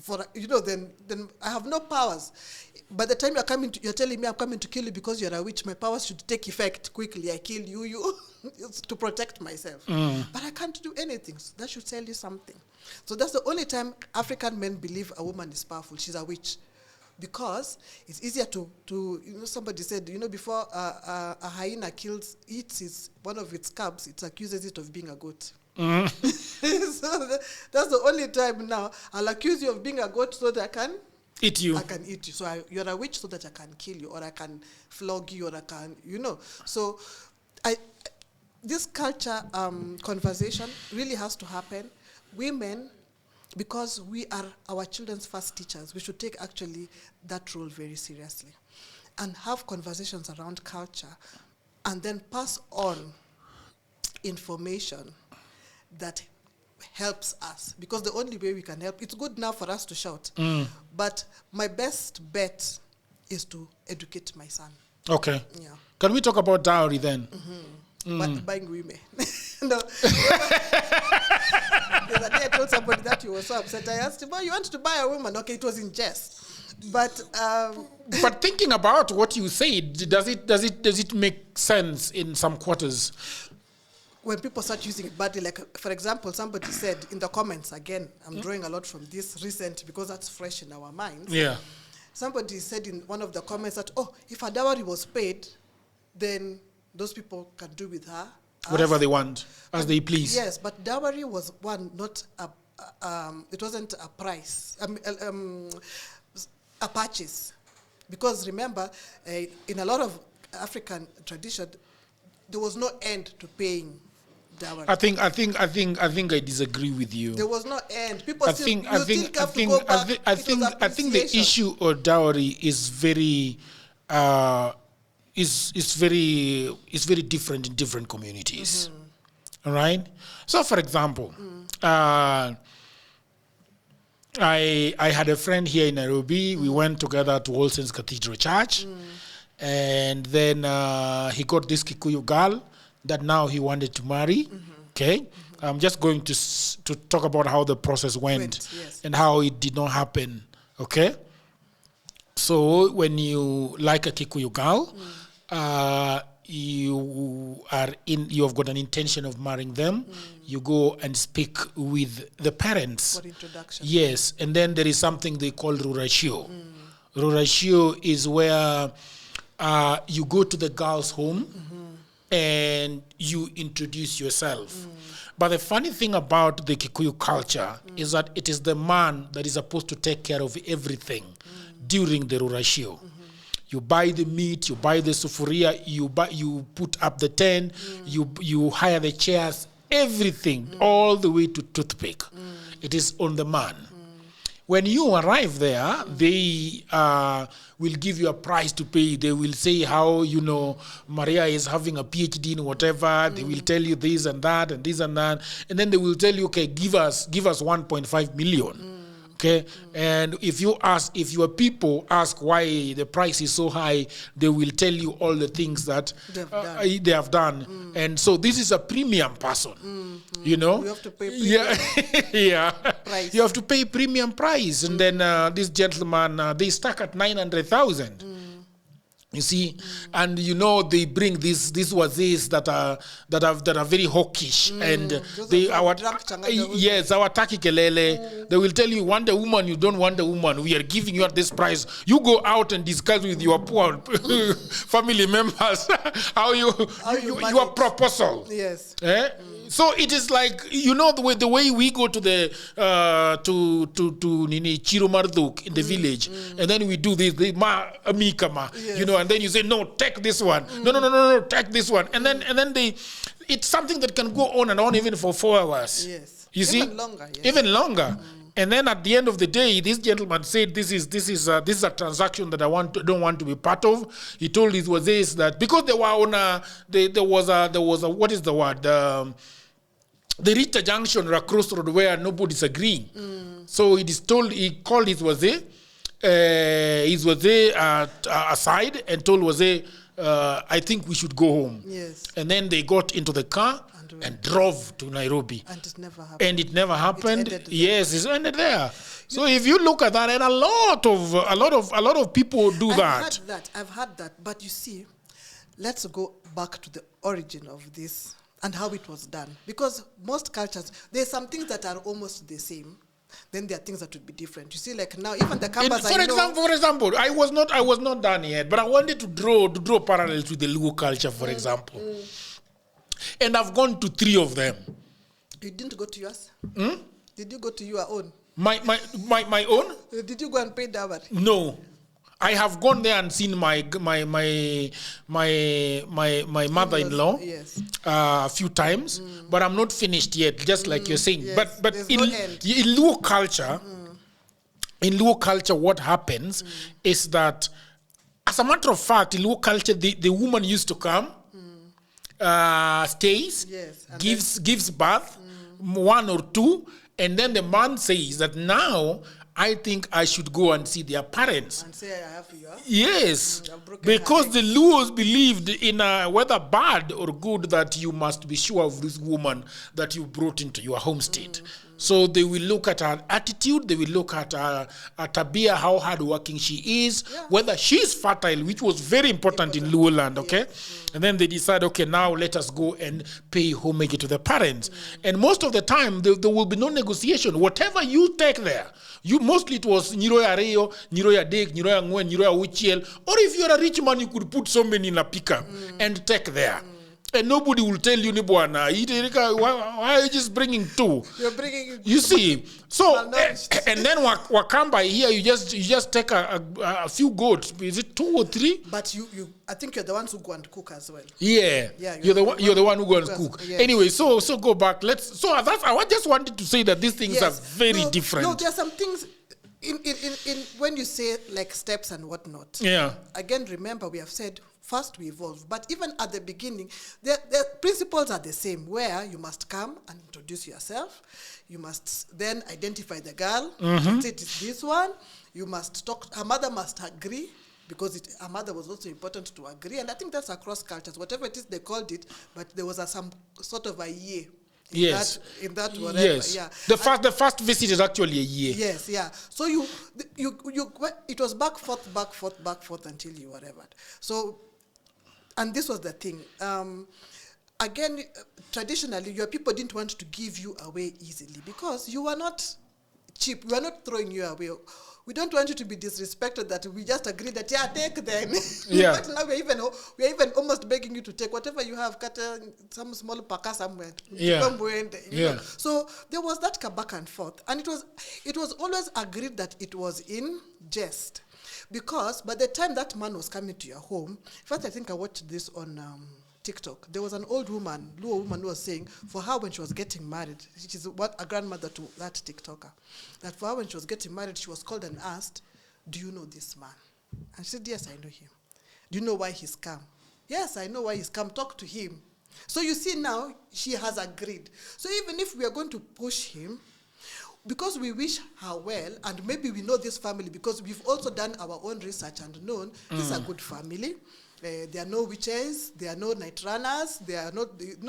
then I have no powers. By the time you're telling me I'm coming to kill you because you're a witch, my powers should take effect quickly. I kill you to protect myself. But I can't do anything. So that should tell you something. So that's the only time African men believe a woman is powerful. She's a witch. Because it's easier to somebody said, before a hyena eats one of its cubs, it accuses it of being a goat. So that's the only time now I'll accuse you of being a goat so that I can eat you. I can eat you. So you're a witch so that I can kill you, or I can flog you, or I can, So this culture conversation really has to happen. Women, because we are our children's first teachers, we should take actually that role very seriously and have conversations around culture and then pass on information that helps us, because the only way we can help, it's good now for us to shout, but my best bet is to educate my son. Okay. Yeah. Can we talk about dowry then? But buying women. No. The other day I told somebody that you were so upset. I asked him, "Well, you want to buy a woman?" Okay, it was in jest. But thinking about what you said, does it make sense in some quarters? When people start using it badly, like, for example, somebody said in the comments, again, I'm drawing a lot from this recent because that's fresh in our minds. Yeah. Somebody said in one of the comments that, if a dowry was paid, then those people can do with her whatever they want, as they please. Yes, but dowry was not it wasn't a price, a purchase. Because remember, in a lot of African tradition, there was no end to paying dowry. I think I disagree with you. There was no end. People I think the issue of dowry is very is very different in different communities. All right. So, for example, I had a friend here in Nairobi. We went together to All Saints Cathedral Church. And then he got this Kikuyu girl that now he wanted to marry. Okay? I'm just going to talk about how the process went yes. and how it did not happen. Okay? So when you like a Kikuyu girl, you have got an intention of marrying them. You go and speak with the parents. For introduction. Yes, and then there is something they call rurashio. Rurashio is where you go to the girl's home and you introduce yourself. But the funny thing about the Kikuyu culture is that it is the man that is supposed to take care of everything during the rurashio. You buy the meat, you buy the sufuria, you put up the tent, you hire the chairs, everything, all the way to toothpick. It is on the man. When you arrive there, they will give you a price to pay. They will say how, Maria is having a PhD in whatever. They will tell you this and that and this and that. And then they will tell you, okay, give us 1.5 million. Okay, and if your people ask why the price is so high, they will tell you all the things that they have done. And so this is a premium person, You have to pay premium price. You have to pay premium price. And then this gentleman, they stuck at 900,000. You see, and they bring these wazis that are very hawkish, and they our taki kelele. They will tell you, want a woman, you don't want a woman. We are giving you at this price. You go out and discuss with your poor family members how your proposal. Yes. So it is like the way we go to the to Nini Chiromarduk in the village, and then we do this and then you say no, take this one. No, take this one, and then it's something that can go on and on even for 4 hours. Yes, you see, even longer. And then at the end of the day, this gentleman said, "This is a transaction that don't want to be part of." He told his wazis that because they were on there was a what is the word? They reached a junction or a crossroad where nobody's agreeing. So he called his waze aside and told waze, I think we should go home. Yes. And then they got into the car and drove to Nairobi. And it never happened. It ended there. So if you look at that, and a lot of people do that. I've heard that. But you see, let's go back to the origin of this and how it was done. Because most cultures, there's some things that are almost the same. Then there are things that would be different. You see, like now, even the campus. For example, I was not done yet, but I wanted to draw parallels with the Luo culture, for example. And I've gone to 3 of them. You didn't go to yours? Did you go to your own? My own? Did you go and pay dowry? No. I have gone there and seen my mother-in-law a few times, but I'm not finished yet. Just like you're saying, yes. but in Luo culture, what happens is that, as a matter of fact, in Luo culture, the woman used to come, stays, gives birth, 1 or 2, and then the man says that now I think I should go and see their parents. And say I have you. Yes, because the Luos believed in whether bad or good that you must be sure of this woman that you brought into your homestead. So they will look at her attitude, they will look at her tabia, how hardworking she is, whether she's fertile, which was very important in Luo land, okay? And then they decide, okay, now let us go and pay homage to the parents. And most of the time, there will be no negotiation. Whatever you take there, mostly it was Niroya Reo, Niroya Dek, Niroya Ngwen, Niroya Uchiel, or if you're a rich man, you could put so many in a pickup and take there. And nobody will tell you, Nibuana, why are you just bringing 2? You're bringing. You see, so and then Wakamba here, you just take a few goats. Is it 2 or 3? But I think you're the ones who go and cook as well. Yeah, you're the one who goes and cook. Yeah. Anyway, so go back. I just wanted to say that these things are very different. No, there are some things. In when you say like steps and whatnot. Yeah. Again, remember we have said fast we evolve. But even at the beginning, the principles are the same, where you must come and introduce yourself. You must then identify the girl. Say it is this one. You must talk. Her mother must agree, because her mother was also important to agree. And I think that's across cultures. Whatever it is, they called it, but there was some sort of a year. In that whatever, yes. yeah. The first visit is actually a year. Yes, yeah. So you it was back forth until you whatever. So, and this was the thing. Again, traditionally, your people didn't want to give you away easily because you were not cheap. We are not throwing you away. We don't want you to be disrespected that we just agree that, take then. Yeah. But now we're even almost begging you to take whatever you have, cut some small paka somewhere. Yeah. You know. So there was that back and forth. And it was always agreed that it was in jest. Because by the time that man was coming to your home, in fact, I think I watched this on TikTok. There was an old woman, Luo woman, who was saying for her when she was getting married, she's a grandmother to that TikToker, that for her when she was getting married, she was called and asked, "Do you know this man?" And she said, "Yes, I know him." "Do you know why he's come?" "Yes, I know why he's come. Talk to him." So you see now, she has agreed. So even if we are going to push him, because we wish her well, and maybe we know this family because we've also done our own research and known this is a good family. There are no witches, there are no night runners, there are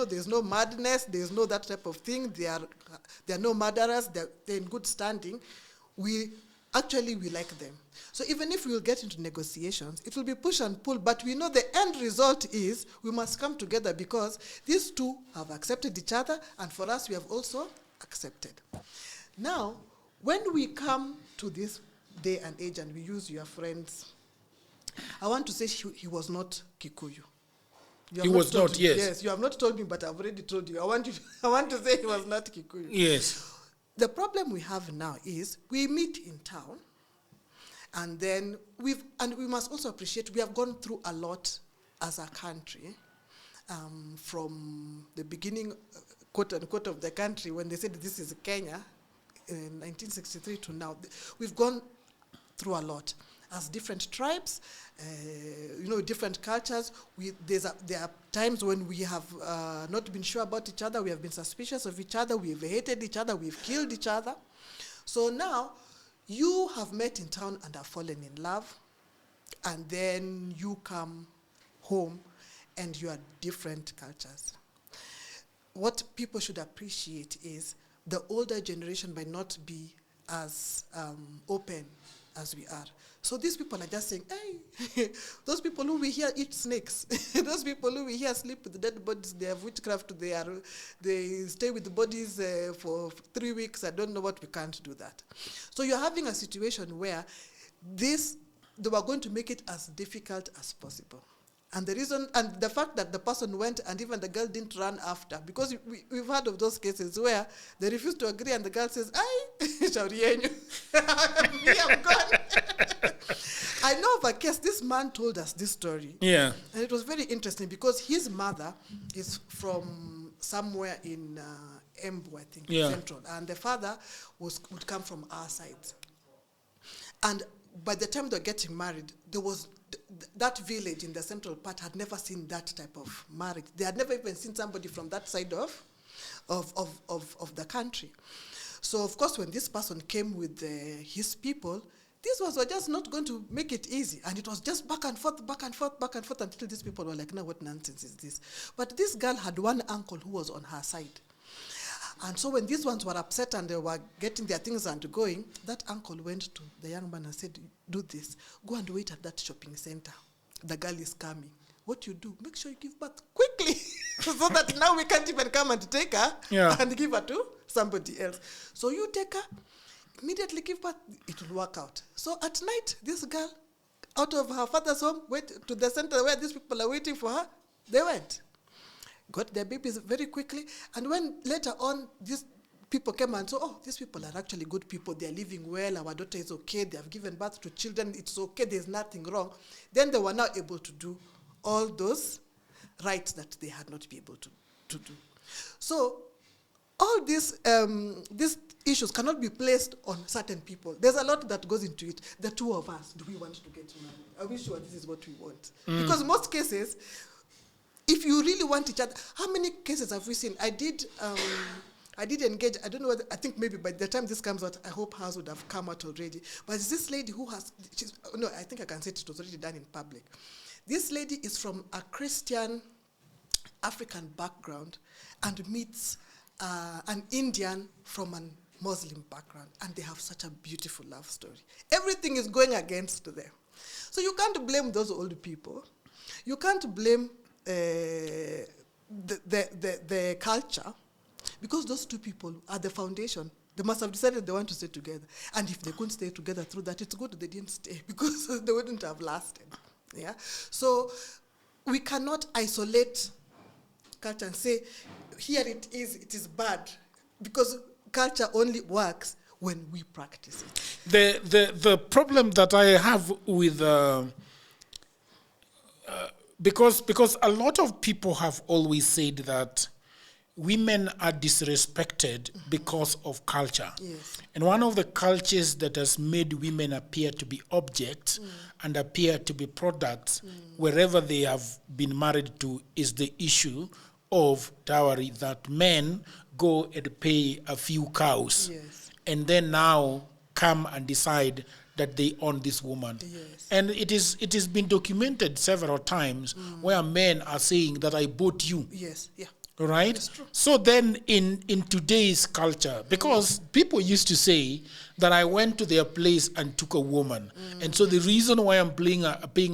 there's no madness, there's no that type of thing. There are no murderers, they're in good standing. We like them. So even if we will get into negotiations, it will be push and pull, but we know the end result is we must come together because these two have accepted each other, and for us, we have also accepted. Now, when we come to this day and age and we use your friends, I want to say he was not Kikuyu. He was not, yes. Yes, you have not told me, but I've already told you. I want to say he was not Kikuyu. Yes. The problem we have now is we meet in town, and then we must also appreciate we have gone through a lot as a country, from the beginning, quote unquote, of the country when they said this is Kenya in 1963 to now. We've gone through a lot. As different tribes, different cultures. There are times when we have not been sure about each other. We have been suspicious of each other. We've hated each other. We've killed each other. So now, you have met in town and have fallen in love, and then you come home, and you are different cultures. What people should appreciate is the older generation might not be as open as we are. So these people are just saying, hey, those people who we hear eat snakes, those people who we hear sleep with dead bodies, they have witchcraft, they stay with the bodies for 3 weeks, I don't know what, we can't do that. So you're having a situation where they were going to make it as difficult as possible. And the reason, and the fact that the person went and even the girl didn't run after, because we've heard of those cases where they refuse to agree and the girl says, "Ay, shauri yenyu." Me, I'm gone. I know of a case, this man told us this story. Yeah. And it was very interesting because his mother is from somewhere in Embu, I think, Central. And the father would come from our side. And by the time they were getting married, there was that village in the central part had never seen that type of marriage. They had never even seen somebody from that side of the country. So, of course, when this person came with his people, these ones were just not going to make it easy. And it was just back and forth until these people were like, no, what nonsense is this? But this girl had one uncle who was on her side. And so when these ones were upset and they were getting their things and going, that uncle went to the young man and said, do this. Go and wait at that shopping center. The girl is coming. What you do, make sure you give birth quickly so that now we can't even come and take her and give her to somebody else. So you take her, immediately give birth, it will work out. So at night, this girl, out of her father's home, went to the center where these people are waiting for her. They went. Got their babies very quickly. And when later on, these people came and said, oh, these people are actually good people. They're living well. Our daughter is okay. They have given birth to children. It's okay. There's nothing wrong. Then they were now able to do all those rights that they had not been able to do. So all these issues cannot be placed on certain people. There's a lot that goes into it. The two of us, do we want to get married? Are we sure this is what we want? Because most cases, if you really want each other, how many cases have we seen? I did engage, I don't know whether, I think maybe by the time this comes out, I hope hers would have come out already. But it's this lady who has, I think I can say it was already done in public. This lady is from a Christian African background and meets an Indian from a Muslim background, and they have such a beautiful love story. Everything is going against them. So you can't blame those old people. You can't blame the culture, because those two people are the foundation. They must have decided they want to stay together. And if they couldn't stay together through that, it's good they didn't stay, because they wouldn't have lasted. Yeah. So we cannot isolate culture and say, here it is bad, because culture only works when we practice it. The problem that I have with because a lot of people have always said that women are disrespected because of culture. Yes. And one of the cultures that has made women appear to be objects and appear to be products wherever they have been married to is the issue of dowry, that men go and pay a few cows, Yes. and then now come and decide that they own this woman. Yes. And it has been documented several times where men are saying that I bought you. Yes, yeah. Right? That's true. So then in today's culture, because people used to say that I went to their place and took a woman. And so the reason why I'm paying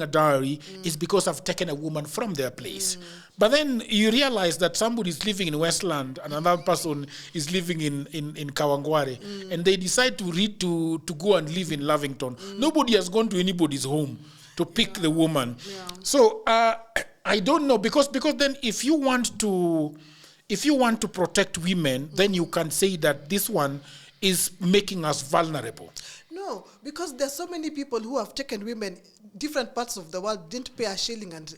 a dowry is because I've taken a woman from their place. But then you realize that somebody is living in Westland and another person is living in Kawangware, and they decide to go and live in Lavington. Nobody has gone to anybody's home to pick the woman. Yeah. So I don't know, because then if you want to protect women, then you can say that this one is making us vulnerable. No, because there's so many people who have taken women, different parts of the world, didn't pay a shilling and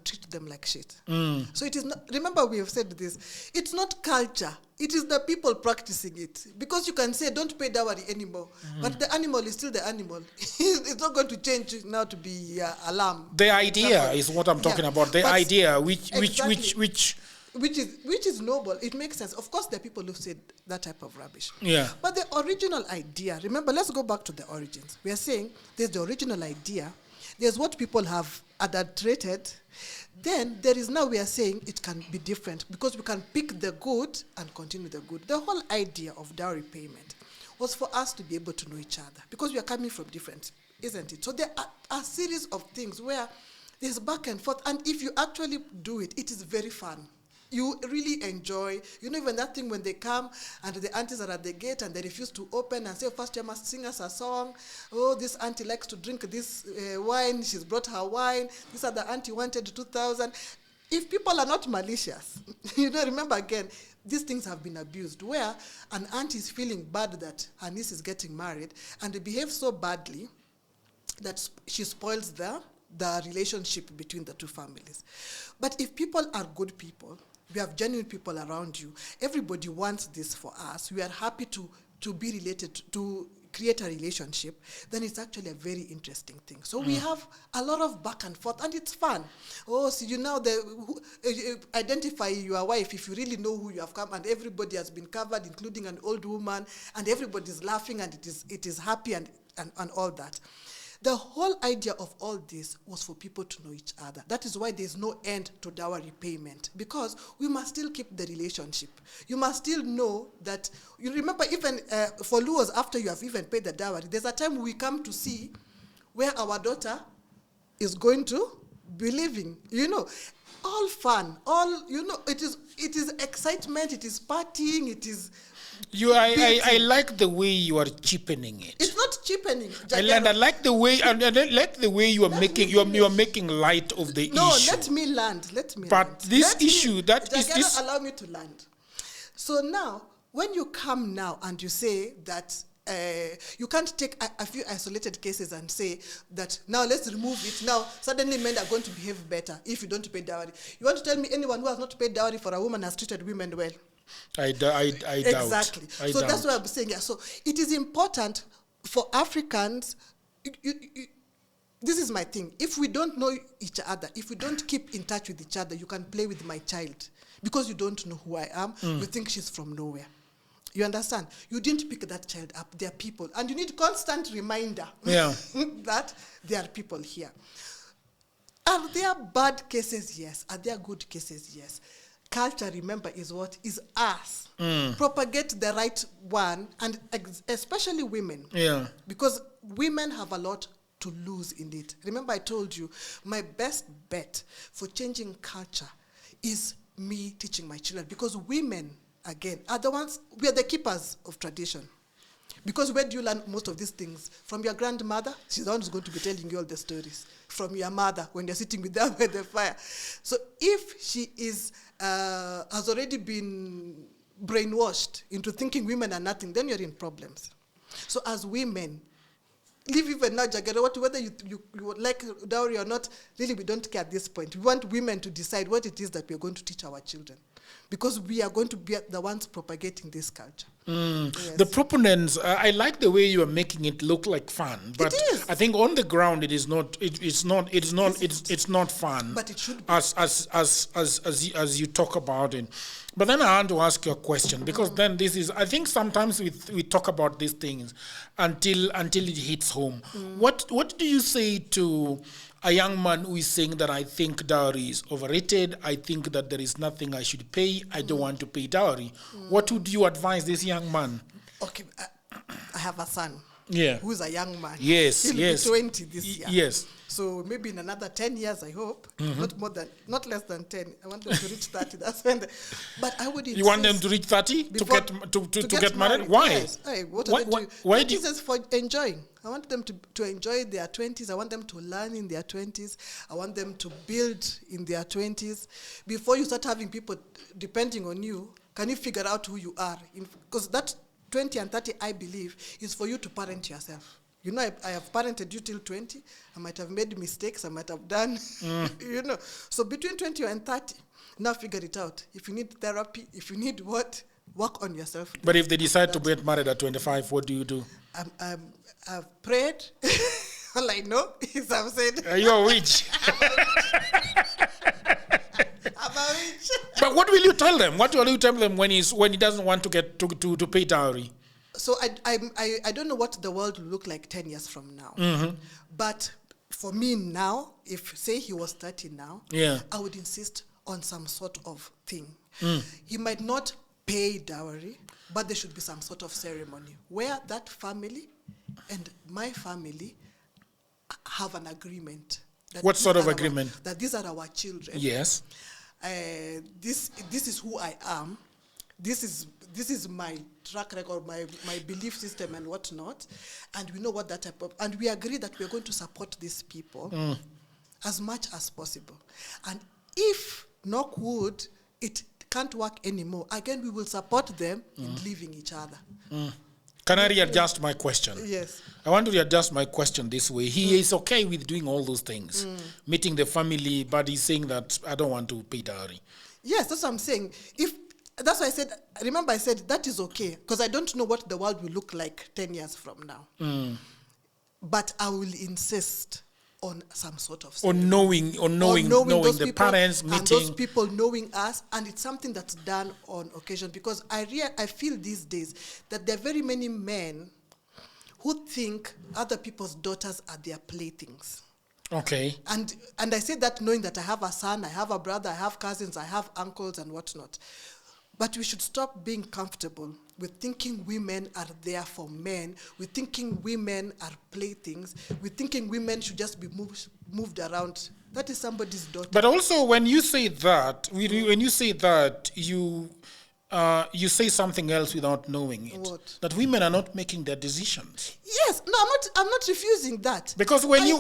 treat them like shit. So it is not, remember we have said this, it's not culture, it is the people practicing it. Because you can say don't pay dowry anymore, but the animal is still the animal. It's not going to change now to be a lamb. The idea is what I'm talking about. The idea which is noble. It makes sense. Of course, there are people who said that type of rubbish. Yeah. But the original idea, remember, let's go back to the origins. We are saying there's the original idea, there's what people have adulterated, then there is now we are saying it can be different because we can pick the good and continue the good. The whole idea of dowry payment was for us to be able to know each other because we are coming from different, isn't it? So there are a series of things where there's back and forth, and if you actually do it, it is very fun. You really enjoy, even that thing when they come and the aunties are at the gate and they refuse to open and say, first you must sing us a song. Oh, this auntie likes to drink this wine. She's brought her wine. This other auntie wanted 2,000. If people are not malicious, remember again, these things have been abused where an auntie is feeling bad that her niece is getting married and they behave so badly that she spoils the relationship between the two families. But if people are good people, we have genuine people around you, everybody wants this for us, we are happy to be related, to create a relationship, then it's actually a very interesting thing. So we have a lot of back and forth, and it's fun. Oh, so identify your wife if you really know who you have come, and everybody has been covered, including an old woman, and everybody's laughing, and it is happy and all that. The whole idea of all this was for people to know each other. That is why there's no end to dowry payment, because we must still keep the relationship. You must still know that, you remember even for Luos, after you have even paid the dowry, there's a time we come to see where our daughter is going to be living, all fun, it is excitement, it is partying, it is... I like the way you are cheapening it. It's not cheapening. I like the way you are making light of the issue. No, let me land. But this issue allow me to land. So now, when you come now and you say that you can't take a few isolated cases and say that now let's remove it. Now suddenly men are going to behave better if you don't pay dowry. You want to tell me anyone who has not paid dowry for a woman has treated women well? I doubt. Exactly. I So that's doubt. what I'm saying. Yeah. So it is important for Africans. This is my thing. If we don't know each other, if we don't keep in touch with each other, you can play with my child because you don't know who I am. You think she's from nowhere. You understand? You didn't pick that child up. They are people. And you need constant reminder that there are people here. Are there bad cases? Yes. Are there good cases? Yes. Culture, remember, is what? Is us. Propagate the right one, and especially women. Yeah. Because women have a lot to lose in it. Remember, I told you, my best bet for changing culture is me teaching my children. Because women, again, are the ones, we are the keepers of tradition. Because where do you learn most of these things? From your grandmother? She's the one who's going to be telling you all the stories. From your mother, when you're sitting with them by the fire. So if she is has already been brainwashed into thinking women are nothing, then you're in problems. So as women, leave even now, Jagger, whether you like dowry or not, really we don't care at this point. We want women to decide what it is that we're going to teach our children. Because we are going to be the ones propagating this culture. Yes. The proponents, I like the way you are making it look like fun, but It is. I think on the ground it is not. It's not fun. But it should be. As you talk about it. But then I want to ask you a question, because then this is, I think sometimes we talk about these things until it hits home. What do you say to a young man who is saying that I think dowry is overrated, I think that there is nothing I should pay, I don't want to pay dowry? What would you advise this young man? Okay, I have a son. Yeah. Who's a young man. Yes, He'll yes. be 20 this year. Yes. So maybe in another 10 years, I hope, not less than 10. I want them to reach 30. That's when. But I would insist. You want them to reach 30 to get married? Why? Yes. Hey, what are they doing? Why do you? This is for enjoying. I want them to enjoy their 20s. I want them to learn in their 20s. I want them to build in their 20s. Before you start having people depending on you, can you figure out who you are? Because that 20 and 30, I believe, is for you to parent yourself. You know, I have parented you till 20. I might have made mistakes. I might have done, you know. So between 20 and 30, now figure it out. If you need therapy, if you need what, work on yourself. But if they decide to get married at 25, what do you do? I've prayed. All I know is I've said. You're a witch. I'm a witch. But what will you tell them? What will you tell them when he doesn't want to get to pay dowry? So I don't know what the world will look like 10 years from now. But for me now, if say he was 30 now, I would insist on some sort of thing. He might not pay dowry, but there should be some sort of ceremony where that family and my family have an agreement. What sort of agreement? That these are our children. Yes. This is who I am. This is my track record, my belief system and whatnot. And we know what that type of, and we agree that we are going to support these people as much as possible. And if, knock wood, it can't work anymore, again, we will support them in leaving each other. Can I readjust my question? Yes. I want to readjust my question this way. He is okay with doing all those things, meeting the family, but he's saying that I don't want to pay dowry. Yes, that's what I'm saying. That's why I said, remember I said that is okay, because I don't know what the world will look like 10 years from now. But I will insist on some sort of on knowing the people, parents, meeting. And those people knowing us, and it's something that's done on occasion. Because I feel these days that there are very many men who think other people's daughters are their playthings. Okay. And I say that knowing that I have a son, I have a brother, I have cousins, I have uncles and whatnot. But we should stop being comfortable with thinking women are there for men, with thinking women are playthings, with thinking women should just be moved around. That is somebody's daughter. But also, when you say that, you say something else without knowing it. What? That women are not making their decisions. Yes, no, I'm not refusing that. Because when you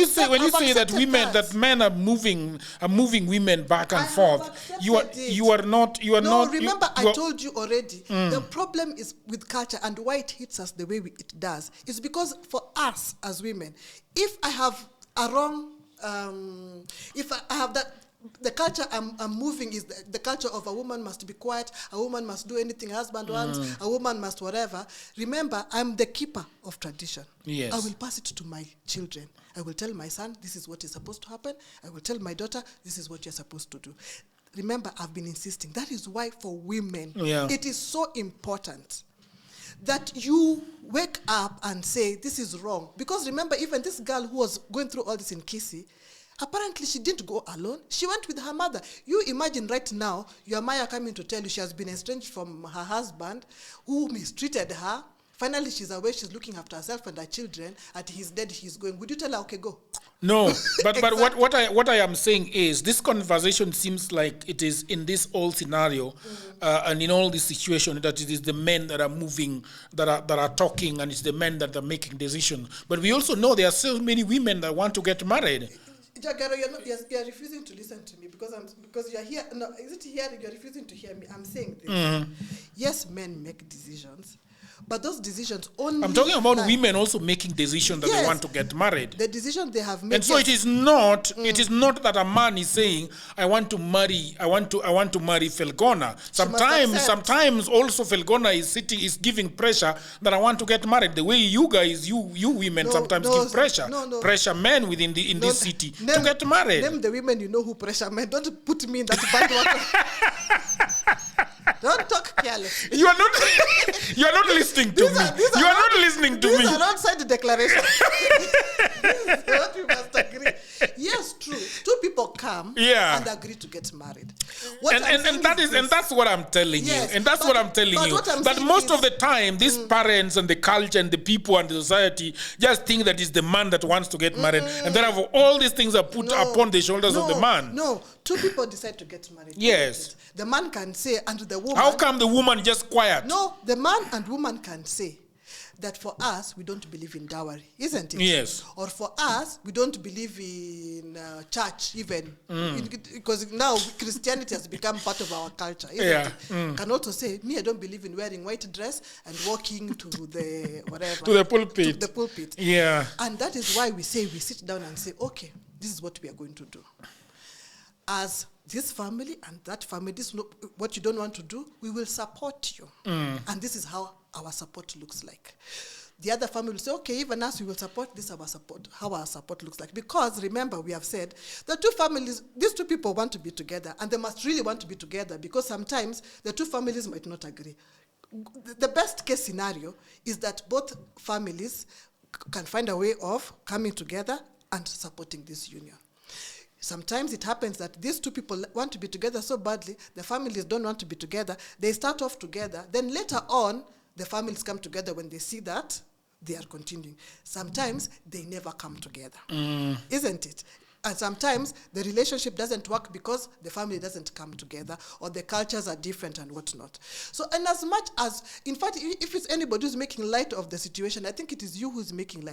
say that men are moving women back and forth, you are not. No, remember I told you already. The problem is with culture and why it hits us the way it does. It's because for us as women, if I have a wrong, if I have that The culture I'm moving is the culture of a woman must be quiet, a woman must do anything a husband wants, a woman must whatever. Remember, I'm the keeper of tradition. Yes. I will pass it to my children. I will tell my son, this is what is supposed to happen. I will tell my daughter, this is what you're supposed to do. Remember, I've been insisting. That is why for women, it is so important that you wake up and say, this is wrong. Because remember, even this girl who was going through all this in Kisii, apparently she didn't go alone. She went with her mother. You imagine right now, your Maya coming to tell you she has been estranged from her husband, who mistreated her. Finally, she's away, she's looking after herself and her children. At he's dead, he's going. Would you tell her, okay, go? No, but what I am saying is this conversation seems like it is in this whole scenario and in all this situation that it is the men that are moving, that are talking, and it's the men that are making decisions. But we also know there are so many women that want to get married. Jagaro, you're refusing to listen to me because you're here. No, is it here? You're refusing to hear me. I'm saying this. Yes, men make decisions, but those decisions only. I'm talking about women also making decisions that they want to get married. The decision they have made. And so it is not. It is not that a man is saying, "I want to marry. I want to marry Felgona." Sometimes also Felgona is giving pressure that I want to get married. The way you guys, you women sometimes give pressure. Pressure men within this city to get married. Name the women you know who pressure men. Don't put me in that bad water. Don't talk careless. You are not listening to me. You are not listening to me. These are outside the declaration. This is what we must agree. Yes, true. Two people come and agree to get married. And that's what I'm telling you. And that's what I'm telling you. That most of the time, these parents and the culture and the people and the society just think that it's the man that wants to get married. And therefore, all these things are put upon the shoulders of the man. No, two people decide to get married. Yes. The man can say, and the woman. How come the woman just quiet? No, the man and woman can say that for us, we don't believe in dowry, isn't it? Yes. Or for us, we don't believe in church even. Because now Christianity has become part of our culture, isn't it? Can also say, me, I don't believe in wearing white dress and walking to the whatever. To the pulpit. To the pulpit. Yeah. And that is why we sit down and say, okay, this is what we are going to do. As this family and that family, this is what you don't want to do, we will support you. And this is how our support looks like. The other family will say, okay, even us, we will support this, how our support looks like. Because remember, we have said, the two families, these two people want to be together, and they must really want to be together, because sometimes the two families might not agree. The best case scenario is that both families can find a way of coming together and supporting this union. Sometimes it happens that these two people want to be together so badly, the families don't want to be together. They start off together. Then later on, the families come together when they see that they are continuing. Sometimes they never come together, isn't it? And sometimes the relationship doesn't work because the family doesn't come together or the cultures are different and whatnot. So, and as much as, in fact, if it's anybody who's making light of the situation, I think it is you who's making light.